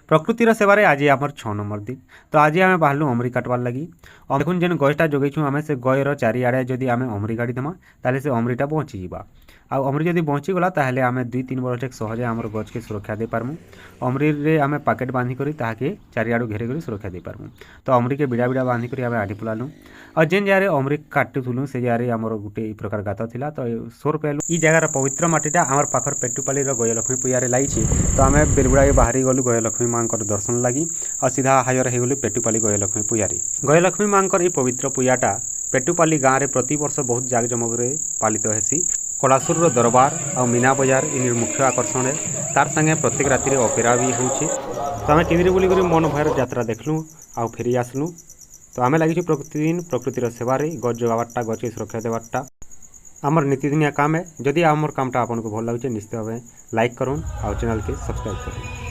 प्रकृतिर सेवार आज आम 6 नंबर दिन। तो आज आम बाहर अमरी काटवार लगी। देखुन जेन गछटा जोगेछुँ आम से गयर चारिआड़े जदि आम अमरी गाड़ी देमा ताले से अमरीटा बचिजा। अमरी जदि बचिगला ताहले आम 2-3 वर्ष सहजे आम गछ के सुरक्षा दे पारमु। अमरी रे आम पैकेट बांधी करी ताके चारिआडू घेरे करी सुरक्षा दे पारमु। तो अमरी के बिड़ा बिड़ा बांधी करी आम आड़ी पुलालु और जेन जगह अमरी काटुलु से जगह आमर गोटे ई प्रकार गात थिला। तो सोर पेलु ई जगार पवित्र माटीटा आमर पाखर पेटुपाली गयलक्ष्मी पूजा लागी। तो आम बेलबुड़ा बाहरी गलु गयलक्ष्मी माँ दर्शन लगी और सीधा हाजर होगलु पेटुपाली गयलक्ष्मी पूजारी। गयलक्ष्मी माँ ई पवित्र पूजाटा पेटुपाली गाँव में प्रति वर्ष बहुत जाकजमक पालित हेसी। कलासुर दरबार और मीना बजार इन मुख्य आकर्षण है। तार संगे प्रत्येक राति अपेरा भी होउछि। तो आम किंद्री बुलिक मन भर यात्रा देखलु आउ फेरी आसलु। तो आम लगी प्रतिदिन प्रकृतिर सेवारे गछ जगावार्टा गछ के सुरक्षा देवार्टा आमर नीतिदिनिया काम है। जदि आमर कामटा आपको भल लगे निश्चित भाव लाइक करूँ और चैनल के सब्सक्राइब करूँ।